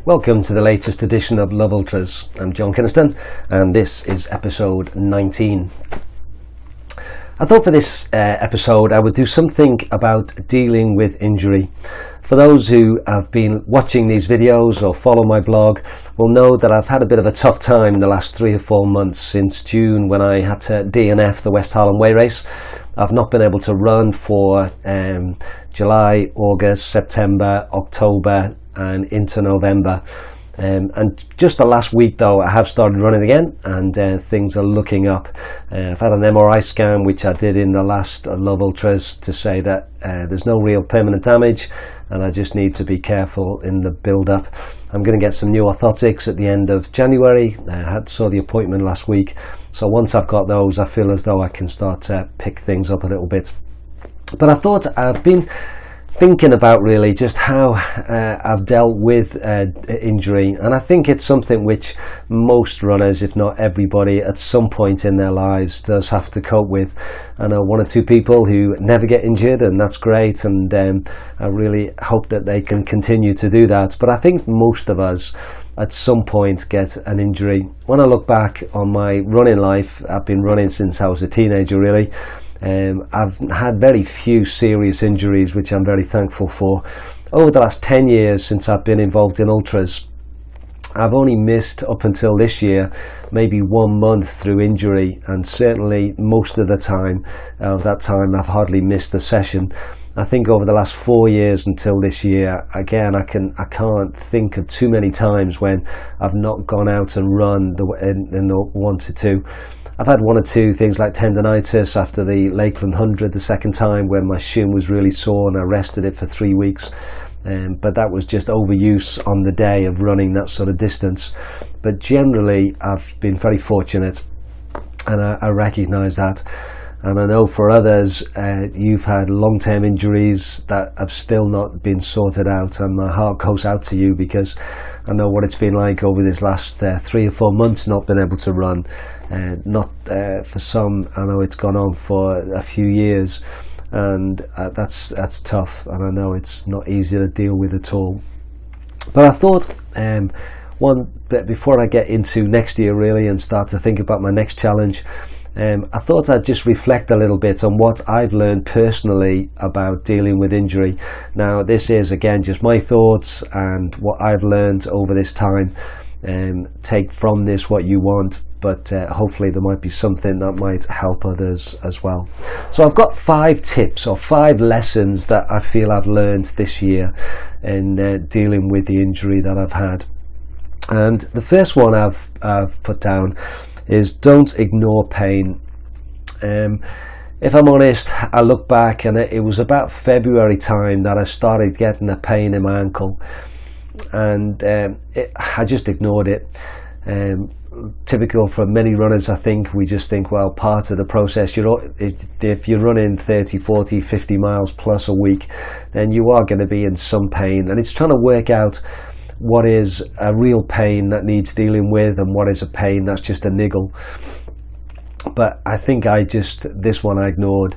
Welcome to the latest edition of Love Ultras. I'm John Kynaston and this is episode 19. I thought for this episode I would do something about dealing with injury. For those who have been watching these videos or follow my blog will know that I've had a bit of a tough time in the last 3 or 4 months since June when I had to DNF the West Highland Way race. I've not been able to run for July, August, September, October and into November. And just the last week though I have started running again and things are looking up. I've had an MRI scan which I did in the last Love Ultras to say that there's no real permanent damage and I just need to be careful in the build up. I'm going to get some new orthotics at the end of January. I saw the appointment last week, so once I've got those I feel as though I can start to pick things up a little bit. But I thought I've been thinking about really just how I've dealt with injury, and I think it's something which most runners, if not everybody, at some point in their lives does have to cope with. I know 1 or 2 people who never get injured and that's great, and I really hope that they can continue to do that, but I think most of us at some point get an injury. When I look back on my running life, I've been running since I was a teenager really. I've had very few serious injuries, which I'm very thankful for. Over the last 10 years since I've been involved in ultras, I've only missed up until this year maybe 1 month through injury, and certainly most of the time that time I've hardly missed a session. I think over the last 4 years until this year, again, I can't think of too many times when I've not gone out and run in the 1 to 2. I've had 1 or 2 things like tendonitis after the Lakeland 100 the second time when my shin was really sore and I rested it for 3 weeks. But that was just overuse on the day of running that sort of distance. But generally I've been very fortunate and I recognise that. And I know for others you've had long-term injuries that have still not been sorted out, and my heart goes out to you because I know what it's been like over this last 3 or 4 months not being able to run. For some, I know it's gone on for a few years, and that's tough, and I know it's not easy to deal with at all. But I thought one bit before I get into next year really and start to think about my next challenge, I thought I'd just reflect a little bit on what I've learned personally about dealing with injury. Now this is again just my thoughts and what I've learned over this time. Take from this what you want, but hopefully there might be something that might help others as well. So I've got 5 tips or 5 lessons that I feel I've learned this year in dealing with the injury that I've had. And the first one I've put down is don't ignore pain. If I'm honest, I look back and it was about February time that I started getting a pain in my ankle, and I just ignored it. Typical for many runners, I think we just think, well, part of the process, if you're running 30, 40, 50 miles plus a week, then you are going to be in some pain, and it's trying to work out what is a real pain that needs dealing with and what is a pain that's just a niggle. But I think this one I ignored.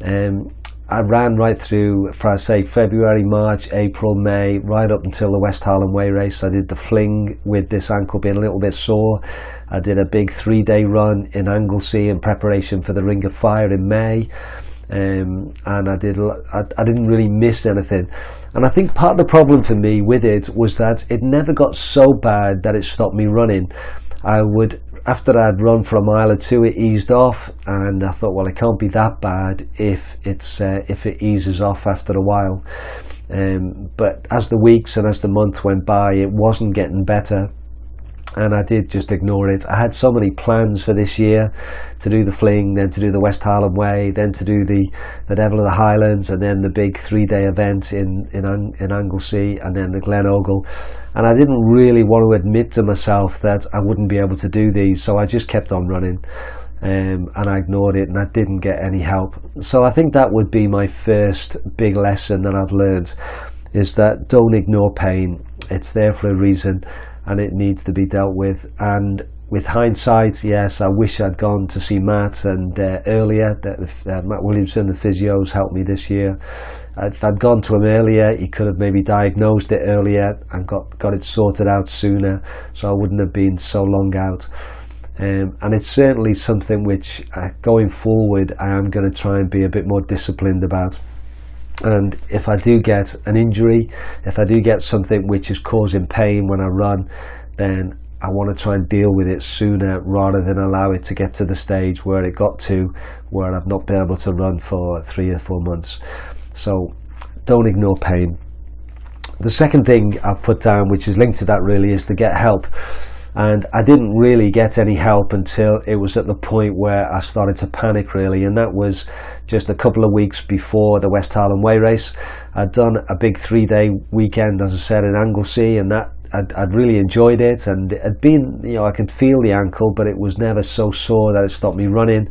I ran right through, for I say February, March, April, May, right up until the West Highland Way race. I did the fling with this ankle being a little bit sore. I did a big 3-day run in Anglesey in preparation for the Ring of Fire in May. And I didn't really miss anything, and I think part of the problem for me with it was that it never got so bad that it stopped me running. After I'd run for a mile or 2, it eased off, and I thought, well, it can't be that bad if it eases off after a while. But as the weeks and as the month went by, it wasn't getting better, and I did just ignore it. I had so many plans for this year to do the fling, then to do the West Highland Way, then to do the Devil of the Highlands, and then the big 3-day event in Anglesey, and then the Glen Ogle. And I didn't really want to admit to myself that I wouldn't be able to do these, so I just kept on running. And I ignored it and I didn't get any help. So I think that would be my first big lesson that I've learned, is that don't ignore pain. It's there for a reason and it needs to be dealt with. And with hindsight, yes, I wish I'd gone to see Matt and earlier. Matt Williamson, the physios, helped me this year. if I'd gone to him earlier, he could have maybe diagnosed it earlier and got it sorted out sooner, so I wouldn't have been so long out. And it's certainly something which going forward I am going to try and be a bit more disciplined about. And if I do get an injury, if I do get something which is causing pain when I run, then I want to try and deal with it sooner rather than allow it to get to the stage where it got to, where I've not been able to run for 3 or 4 months. So don't ignore pain. The second thing I've put down, which is linked to that really, is to get help. And I didn't really get any help until it was at the point where I started to panic really, and that was just a couple of weeks before the West Highland Way race. I'd done a big 3-day weekend, as I said, in Anglesey, and that I'd really enjoyed it, and it had been, you know, I could feel the ankle, but it was never so sore that it stopped me running.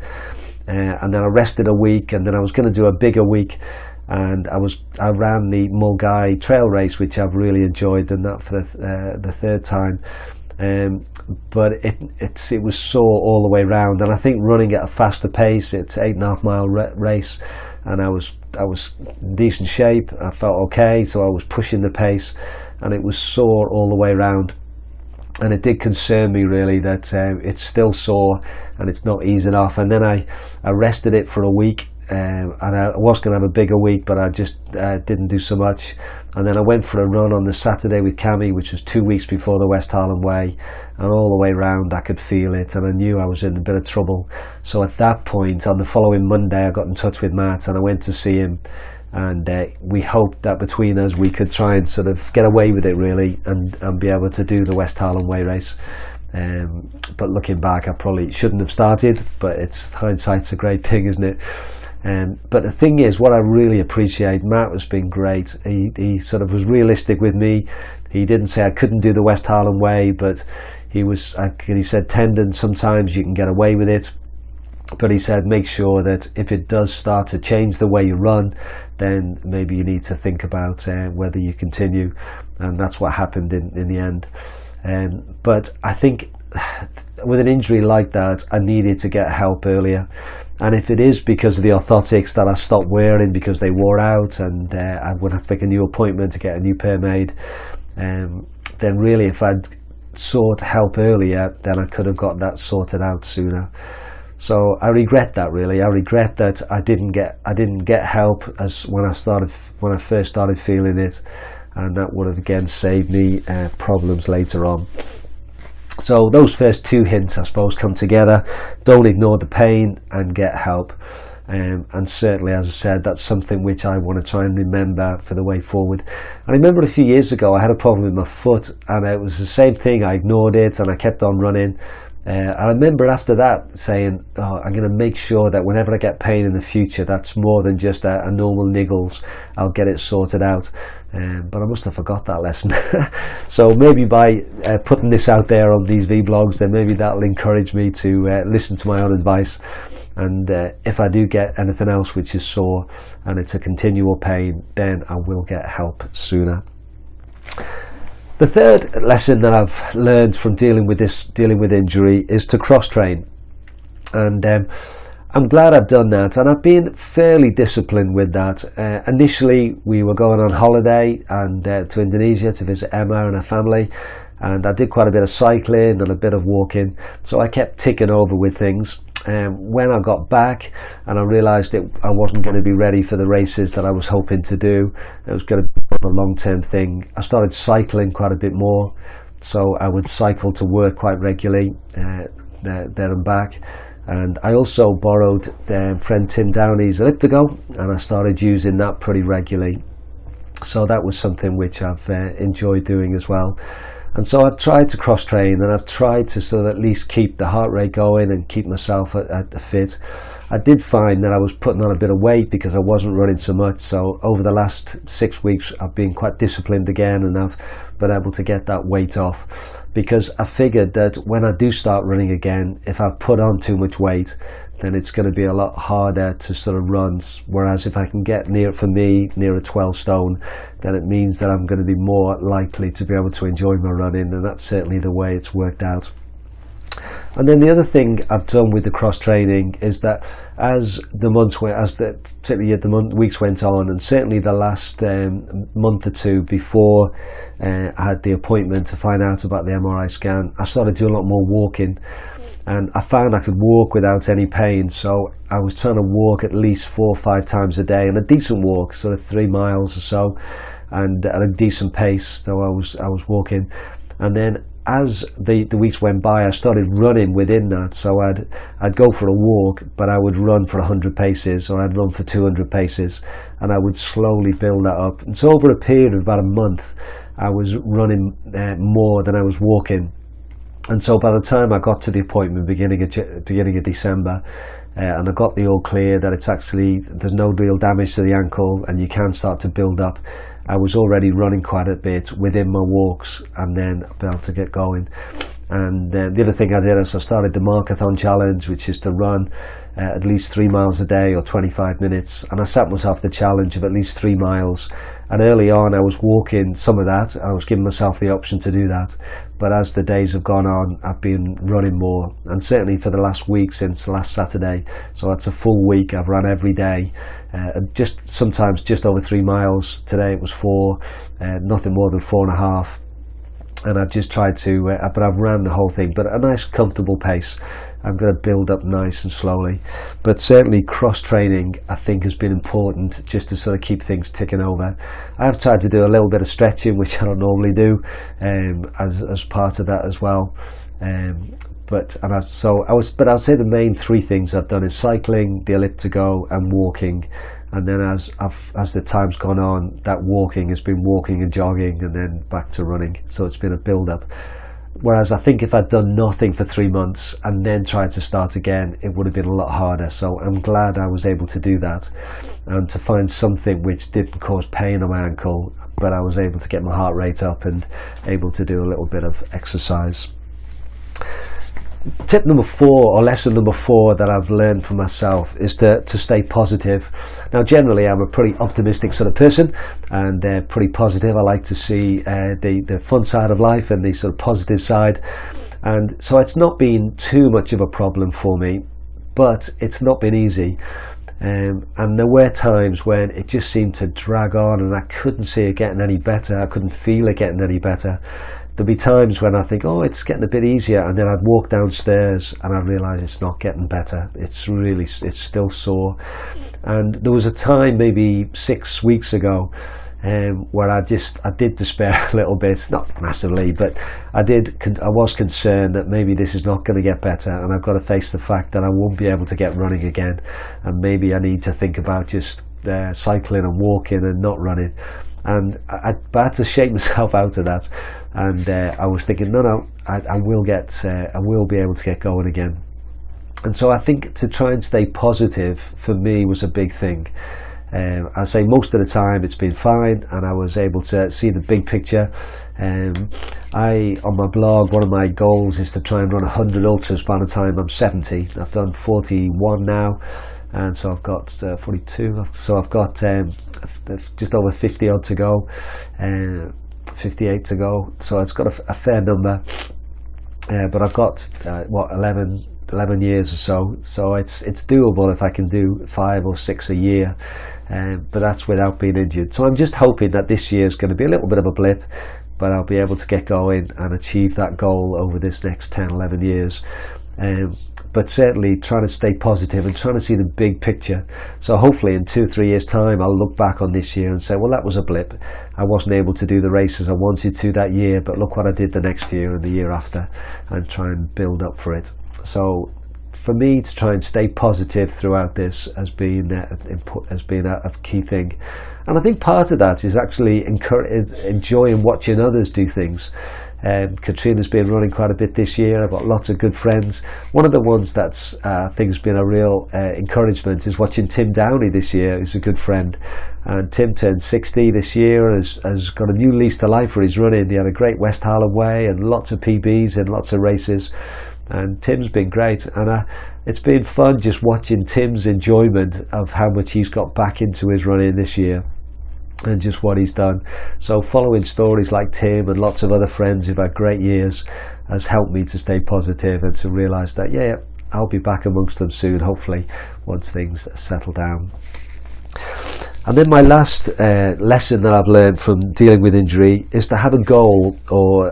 And then I rested a week, and then I was going to do a bigger week, and I ran the Mulgai trail race, which I've really enjoyed, and that for the third time. But it was sore all the way round, and I think running at a faster pace, it's 8.5 mile race, and I was in decent shape. I felt okay, so I was pushing the pace, and it was sore all the way round. And it did concern me really that it's still sore and it's not easing off. And then I rested it for a week, and I was going to have a bigger week, but I just didn't do so much. And then I went for a run on the Saturday with Cammy, which was 2 weeks before the West Highland Way, and all the way round I could feel it, and I knew I was in a bit of trouble. So at that point, on the following Monday, I got in touch with Matt and I went to see him, and we hoped that between us we could try and sort of get away with it really, and be able to do the West Highland Way race. But looking back, I probably shouldn't have started, but hindsight's a great thing, isn't it? But the thing is, what I really appreciate, Matt has been great. He sort of was realistic with me. He didn't say I couldn't do the West Highland Way, but he said tendon, sometimes you can get away with it. But he said, make sure that if it does start to change the way you run, then maybe you need to think about whether you continue. And that's what happened in the end. But I think with an injury like that, I needed to get help earlier. And if it is because of the orthotics that I stopped wearing because they wore out, and I would have to make a new appointment to get a new pair made, then really if I'd sought help earlier, then I could have got that sorted out sooner. So I regret that really. I regret that I didn't get help when I first started feeling it, and that would have again saved me problems later on. So those first 2 hints, I suppose, come together. Don't ignore the pain and get help. And certainly, as I said, that's something which I want to try and remember for the way forward. I remember a few years ago I had a problem with my foot, and it was the same thing. I ignored it and I kept on running. I remember after that saying, I'm going to make sure that whenever I get pain in the future, that's more than just a normal niggles. I'll get it sorted out. But I must have forgot that lesson. So maybe by putting this out there on these vlogs, then maybe that'll encourage me to listen to my own advice. And if I do get anything else which is sore and it's a continual pain, then I will get help sooner. The third lesson that I've learned from dealing with injury is to cross train, and I'm glad I've done that, and I've been fairly disciplined with that. Initially we were going on holiday and to Indonesia to visit Emma and her family, and I did quite a bit of cycling and a bit of walking, so I kept ticking over with things. When I got back and I realised that I wasn't going to be ready for the races that I was hoping to do, it was going to be a long-term thing, I started cycling quite a bit more. So I would cycle to work quite regularly, there and back. And I also borrowed friend Tim Downey's elliptical, and I started using that pretty regularly. So that was something which I've enjoyed doing as well. And so I've tried to cross train, and I've tried to sort of at least keep the heart rate going and keep myself at the fit. I did find that I was putting on a bit of weight because I wasn't running so much. So over the last 6 weeks, I've been quite disciplined again, and I've been able to get that weight off, because I figured that when I do start running again, if I put on too much weight, then it's going to be a lot harder to sort of run. Whereas if I can get near 12 stone, then it means that I'm going to be more likely to be able to enjoy my running, and that's certainly the way it's worked out. And then the other thing I've done with the cross training is that as the months went, weeks went on, and certainly the last month or two before I had the appointment to find out about the MRI scan, I started doing a lot more walking, and I found I could walk without any pain. So I was trying to walk at least 4 or 5 times a day, and a decent walk, sort of 3 miles or so, and at a decent pace. So I was walking, and then as the weeks went by, I started running within that. So I'd go for a walk, but I would run for 100 paces, or I'd run for 200 paces, and I would slowly build that up. And so over a period of about a month, I was running more than I was walking. And so by the time I got to the appointment beginning of December, and I got the all clear that there's no real damage to the ankle and you can start to build up, I was already running quite a bit within my walks, and then I'll be able to get going. And the other thing I did is I started the Markathon challenge, which is to run at least 3 miles a day or 25 minutes. And I set myself the challenge of at least 3 miles. And early on, I was walking some of that. I was giving myself the option to do that. But as the days have gone on, I've been running more. And certainly for the last week, since last Saturday, so that's a full week, I've run every day. Sometimes just over 3 miles. Today it was 4, nothing more than 4.5. And I've just tried to, but I've ran the whole thing, but at a nice comfortable pace. I'm going to build up nice and slowly. But certainly cross training, I think, has been important just to sort of keep things ticking over. I've tried to do a little bit of stretching, which I don't normally do, as part of that as well. But I'd say the main 3 things I've done is cycling, the elliptigo, and walking. And then as the time's gone on, that walking has been walking and jogging, and then back to running. So it's been a build-up. Whereas I think if I'd done nothing for 3 months and then tried to start again, it would have been a lot harder. So I'm glad I was able to do that, and to find something which didn't cause pain on my ankle, but I was able to get my heart rate up and able to do a little bit of exercise. Tip number 4, or lesson number 4 that I've learned for myself, is to stay positive. Now generally I'm a pretty optimistic sort of person, and pretty positive. I like to see the fun side of life and the sort of positive side, and so it's not been too much of a problem for me, but it's not been easy. And there were times when it just seemed to drag on, and I couldn't see it getting any better. I couldn't feel it getting any better. There'll be times when I think, oh, it's getting a bit easier, and then I'd walk downstairs and I'd realise it's not getting better. It's still sore. And there was a time maybe 6 weeks ago where I did despair a little bit, not massively, but I was concerned that maybe this is not going to get better, and I've got to face the fact that I won't be able to get running again, and maybe I need to think about just cycling and walking and not running. And I had to shake myself out of that, and I was thinking, no, I will be able to get going again. And so I think to try and stay positive for me was a big thing. I say most of the time it's been fine, and I was able to see the big picture. On my blog, one of my goals is to try and run 100 ultras by the time I'm 70. I've done 41 now, and so I've got 42, so I've got just over 50 odd to go, 58 to go, so it's got a fair number, but I've got 11 years or so it's doable if I can do 5 or 6 a year, but that's without being injured. So I'm just hoping that this year is going to be a little bit of a blip, but I'll be able to get going and achieve that goal over this next 10-11 years. But certainly trying to stay positive and trying to see the big picture. So hopefully in 2-3 years time I'll look back on this year and say, well, that was a blip. I wasn't able to do the races I wanted to that year, but look what I did the next year and the year after, and try and build up for it. So for me to try and stay positive throughout this has been a key thing. And I think part of that is actually enjoying watching others do things. Katrina's been running quite a bit this year. I've got lots of good friends. One of the ones that's I think has been a real encouragement is watching Tim Downey this year, who's a good friend. And Tim turned 60 this year, has got a new lease to life for his running. He had a great West Harlem Way and lots of PBs and lots of races. And Tim's been great, and it's been fun just watching Tim's enjoyment of how much he's got back into his running this year. and just what he's done. So following stories like Tim and lots of other friends who've had great years has helped me to stay positive and to realise that yeah, I'll be back amongst them soon, hopefully, once things settle down. And then my last lesson that I've learned from dealing with injury is to have a goal or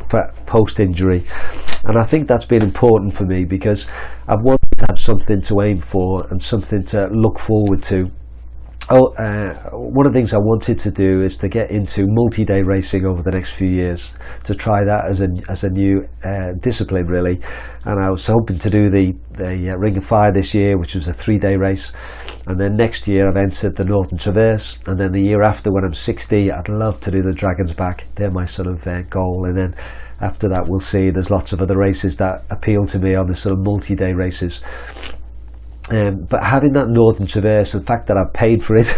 for post-injury. And I think that's been important for me because I've wanted to have something to aim for and something to look forward to. One of the things I wanted to do is to get into multi-day racing over the next few years, to try that as a new discipline really. And I was hoping to do the Ring of Fire this year, which was a 3-day race, and then next year I've entered the Northern Traverse, and then the year after, when I'm 60, I'd love to do the Dragon's Back. They're my sort of goal. And then after that, we'll see. There's lots of other races that appeal to me on the sort of multi-day races. But having that Northern Traverse, the fact that I've paid for it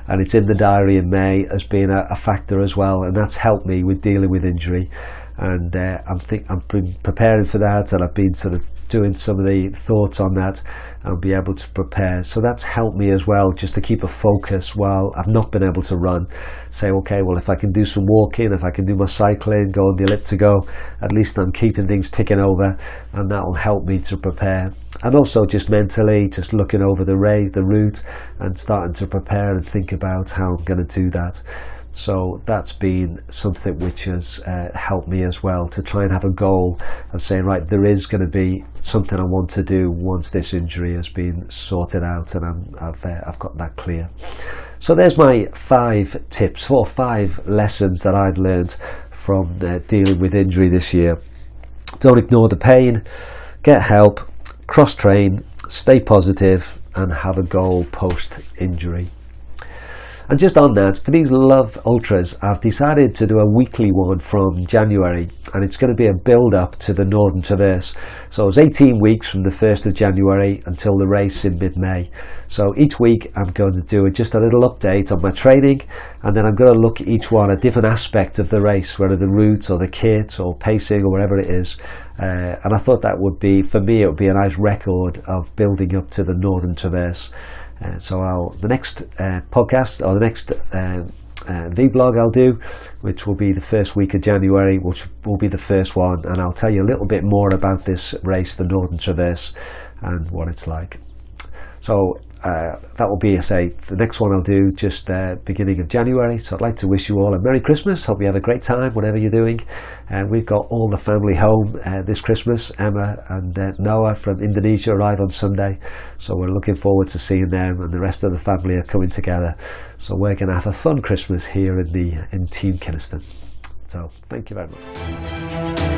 and it's in the diary in May, has been a factor as well, and that's helped me with dealing with injury. And I've been preparing for that, and I've been sort of doing some of the thoughts on that and be able to prepare. So that's helped me as well, just to keep a focus while I've not been able to run. Say, okay, well, if I can do some walking, if I can do my cycling, go on the elliptical, at least I'm keeping things ticking over, and that will help me to prepare. And also just mentally, just looking over the race, the route, and starting to prepare and think about how I'm going to do that. So that's been something which has helped me as well, to try and have a goal of saying, right, there is going to be something I want to do once this injury has been sorted out, and I've got that clear. So there's my 5 tips, 5 lessons that I've learned from dealing with injury this year. Don't ignore the pain, get help, cross-train, stay positive, and have a goal post-injury. And just on that, for these Love Ultras, I've decided to do a weekly one from January, and it's going to be a build-up to the Northern Traverse. So it's 18 weeks from the 1st of January until the race in mid-May. So each week I'm going to do just a little update on my training, and then I'm going to look at each one, a different aspect of the race, whether the route or the kit or pacing or whatever it is. And I thought that would be, for me, it would be a nice record of building up to the Northern Traverse. So the next podcast, or the next vlog I'll do, which will be the first week of January, which will be the first one, and I'll tell you a little bit more about this race, the Northern Traverse, and what it's like. So that will be, the next one I'll do just beginning of January. So I'd like to wish you all a Merry Christmas. Hope you have a great time, whatever you're doing. And we've got all the family home this Christmas. Emma and Noah from Indonesia arrive on Sunday. So we're looking forward to seeing them, and the rest of the family are coming together. So we're going to have a fun Christmas here in Team Kynaston. So thank you very much.